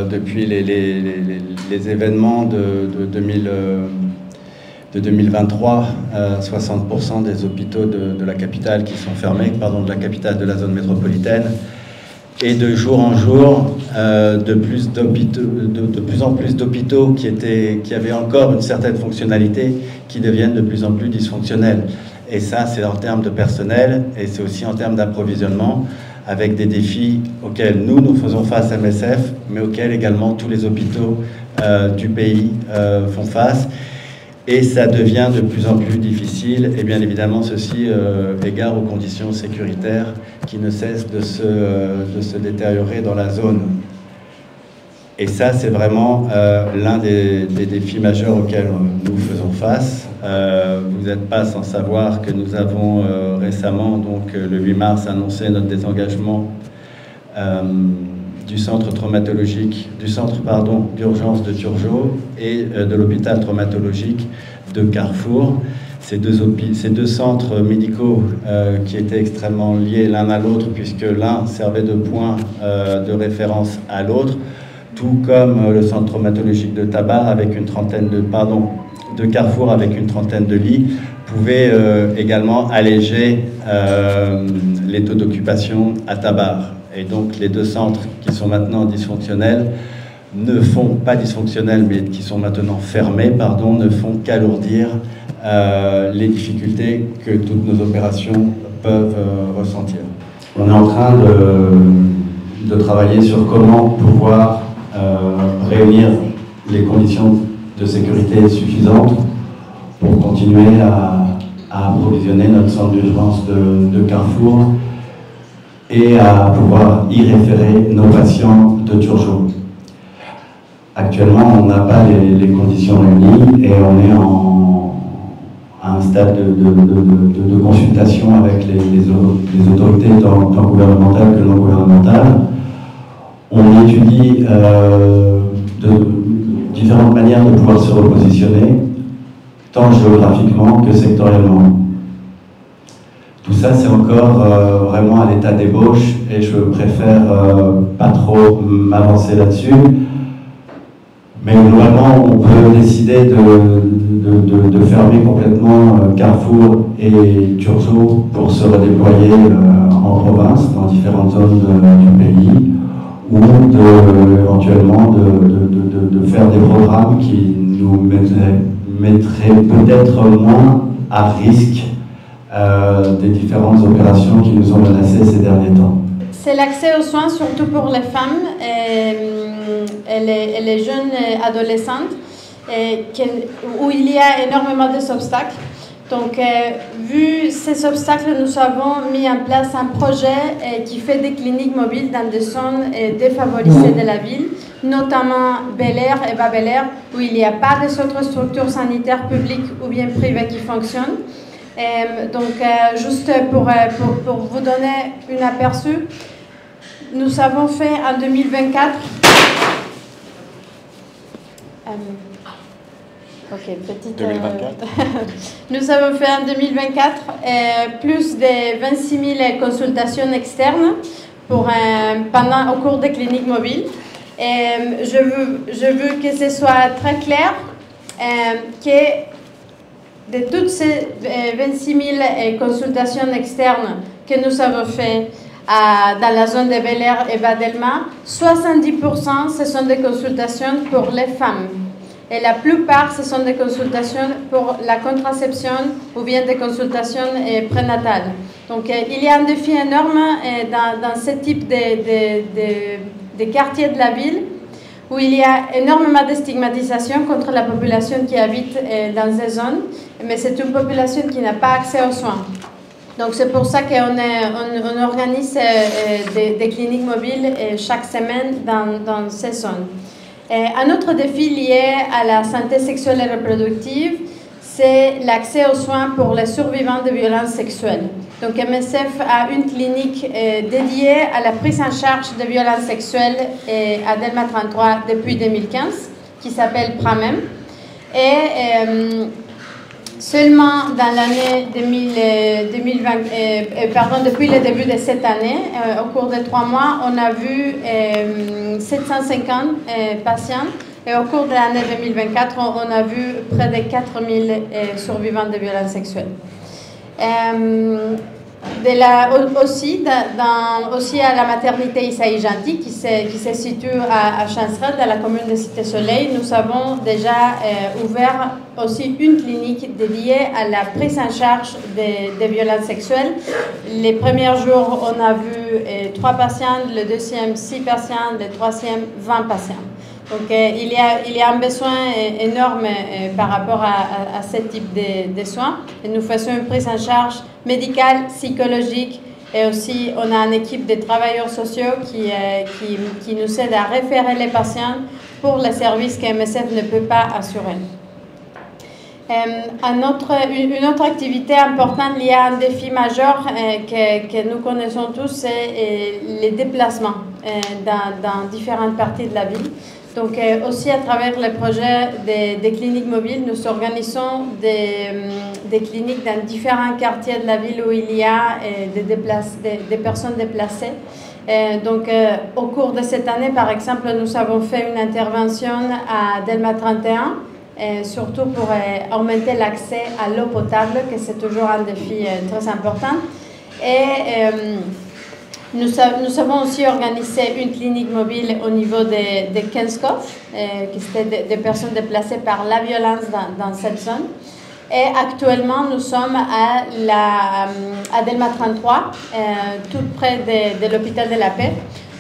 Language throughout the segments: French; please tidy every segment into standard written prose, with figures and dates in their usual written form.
depuis les événements de 2023, 60% des hôpitaux de la capitale qui sont fermés, de la capitale de la zone métropolitaine. Et de jour en jour, de plus en plus d'hôpitaux qui avaient encore une certaine fonctionnalité, qui deviennent de plus en plus dysfonctionnels. Et ça, c'est en termes de personnel, et c'est aussi en termes d'approvisionnement, avec des défis auxquels nous faisons face à MSF, mais auxquels également tous les hôpitaux du pays font face. Et ça devient de plus en plus difficile, et bien évidemment ceci égard aux conditions sécuritaires qui ne cessent de se détériorer dans la zone. Et ça, c'est vraiment l'un des défis majeurs auxquels nous faisons face. Vous n'êtes pas sans savoir que nous avons récemment, donc le 8 mars, annoncé notre désengagement du centre d'urgence de Turgeot et de l'hôpital traumatologique de Carrefour. Ces deux centres médicaux qui étaient extrêmement liés l'un à l'autre, puisque l'un servait de point de référence à l'autre, tout comme le centre traumatologique de Tabar avec une trentaine de Carrefour avec une trentaine de lits, pouvait également alléger les taux d'occupation à Tabar. Et donc les deux centres qui sont maintenant dysfonctionnels ne font pas dysfonctionnels, mais qui sont maintenant fermés, ne font qu'alourdir les difficultés que toutes nos opérations peuvent ressentir. On est en train de travailler sur comment pouvoir réunir les conditions de sécurité suffisantes pour continuer à approvisionner notre centre d'urgence de Carrefour et à pouvoir y référer nos patients de Turgeot. Actuellement, on n'a pas les conditions réunies et on est à un stade de consultation avec les autorités tant gouvernementales que non gouvernementales. On étudie différentes manières de pouvoir se repositionner, tant géographiquement que sectoriellement. Tout ça, c'est encore vraiment à l'état d'ébauche et je préfère pas trop m'avancer là-dessus. Mais globalement, on peut décider de fermer complètement Carrefour et Turgeot pour se redéployer en province, dans différentes zones du pays, ou éventuellement de faire des programmes qui nous mettraient peut-être moins à risque des différentes opérations qui nous ont menacés ces derniers temps. C'est l'accès aux soins, surtout pour les femmes et les jeunes adolescentes, où il y a énormément d'obstacles. Donc, vu ces obstacles, nous avons mis en place un projet qui fait des cliniques mobiles dans des zones défavorisées de la ville, notamment Bel-Air et Bas-Bel-Air, où il n'y a pas des autres structures sanitaires publiques ou bien privées qui fonctionnent. Donc, juste pour vous donner un aperçu, nous avons fait en 2024... petite... 2024. Nous avons fait en 2024 plus de 26 000 consultations externes au cours des cliniques mobiles. Je veux que ce soit très clair que de toutes ces 26 000 consultations externes que nous avons faites dans la zone de Bel-Air et Bas-Delma, 70% ce sont des consultations pour les femmes. Et la plupart, ce sont des consultations pour la contraception ou bien des consultations prénatales. Donc, il y a un défi énorme dans ce type de quartier de la ville où il y a énormément de stigmatisation contre la population qui habite dans ces zones, mais c'est une population qui n'a pas accès aux soins. Donc, c'est pour ça qu'on organise des cliniques mobiles chaque semaine dans ces zones. Un autre défi lié à la santé sexuelle et reproductive, c'est l'accès aux soins pour les survivants de violences sexuelles. Donc MSF a une clinique dédiée à la prise en charge de violences sexuelles à Delma 33 depuis 2015, qui s'appelle Pramem. Et Seulement dans l'année 2020, depuis le début de cette année, au cours de 3 mois, on a vu 750 patients. Et au cours de l'année 2024, on a vu près de 4000 survivants de violences sexuelles. Aussi à la maternité Isaïe Gentil, qui se situe à Chancerelle, dans la commune de Cité-Soleil, nous avons déjà ouvert aussi une clinique dédiée à la prise en charge des violences sexuelles. Les premiers jours, on a vu 3 patients, le deuxième 6 patients, le troisième 20 patients. Donc, il y a un besoin énorme par rapport à ce type de soins. Et nous faisons une prise en charge médicale, psychologique, et aussi on a une équipe de travailleurs sociaux qui nous aide à référer les patients pour les services que MSF ne peut pas assurer. Une autre activité importante liée à un défi majeur que nous connaissons tous, c'est les déplacements dans différentes parties de la ville. Donc aussi à travers le projet des cliniques mobiles, nous organisons des cliniques dans différents quartiers de la ville où il y a des personnes déplacées. Donc au cours de cette année, par exemple, nous avons fait une intervention à Delma 31, surtout pour augmenter l'accès à l'eau potable, que c'est toujours un défi très important. Et nous avons aussi organisé une clinique mobile au niveau de Kenskov, qui c'était des personnes déplacées par la violence dans cette zone. Et actuellement, nous sommes à Delma 33, tout près de l'hôpital de la Paix,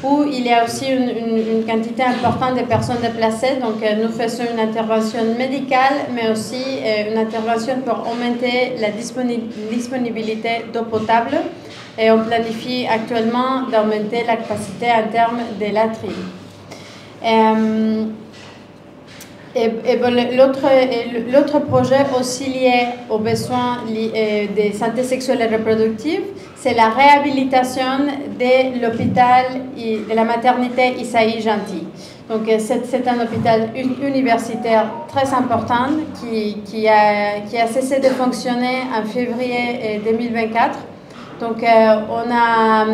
où il y a aussi une quantité importante de personnes déplacées. Donc, nous faisons une intervention médicale, mais aussi une intervention pour augmenter la disponibilité d'eau potable. Et on planifie actuellement d'augmenter la capacité en termes de latrines. L'autre projet aussi lié aux besoins de santé sexuelle et reproductive, c'est la réhabilitation de l'hôpital de la maternité Isaïe Gentil. Donc c'est un hôpital universitaire très important qui a cessé de fonctionner en février 2024. Donc, on a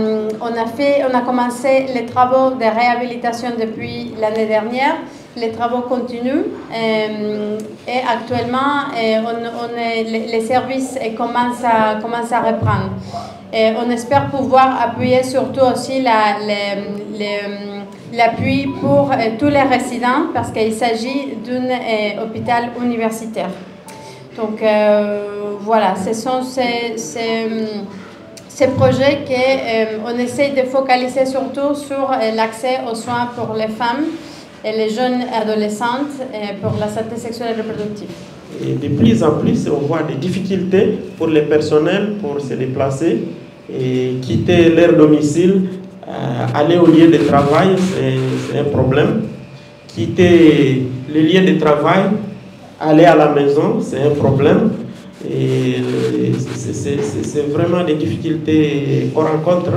commencé les travaux de réhabilitation depuis l'année dernière. Les travaux continuent et actuellement, les services commencent à reprendre. Et on espère pouvoir appuyer surtout aussi l'appui pour tous les résidents parce qu'il s'agit d'un hôpital universitaire. Donc, voilà, ce sont ces projets qu'on essaie de focaliser surtout sur l'accès aux soins pour les femmes et les jeunes adolescentes pour la santé sexuelle et reproductive. Et de plus en plus, on voit des difficultés pour les personnels pour se déplacer et quitter leur domicile, aller au lieu de travail, c'est un problème. Quitter le lieu de travail, aller à la maison, c'est un problème. Et c'est vraiment des difficultés qu'on rencontre.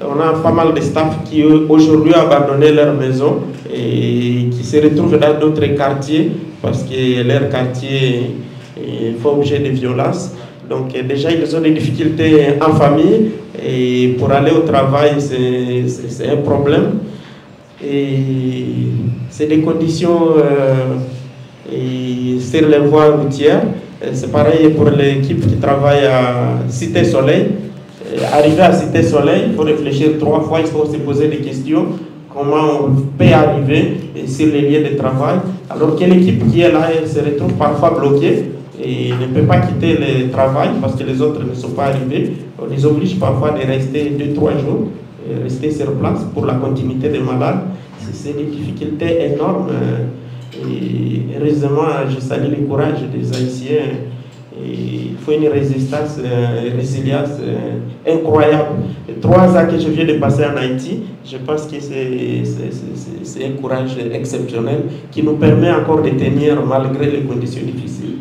On a pas mal de staff qui aujourd'hui ont abandonné leur maison et qui se retrouvent dans d'autres quartiers parce que leur quartier fait objet de violences. Donc déjà ils ont des difficultés en famille et pour aller au travail c'est un problème. Et c'est des conditions sur les voies routières. C'est pareil pour l'équipe qui travaille à Cité Soleil. Arriver à Cité Soleil, il faut réfléchir 3 fois, il faut se poser des questions. Comment on peut arriver sur les lieux de travail, alors que l'équipe qui est là elle se retrouve parfois bloquée et ne peut pas quitter le travail parce que les autres ne sont pas arrivés. On les oblige parfois de rester 2-3 jours, rester sur place pour la continuité des malades. C'est des difficultés énormes. Et heureusement, je salue le courage des Haïtiens. Il faut une résistance, une résilience incroyable. Les 3 ans que je viens de passer en Haïti, je pense que c'est un courage exceptionnel qui nous permet encore de tenir malgré les conditions difficiles.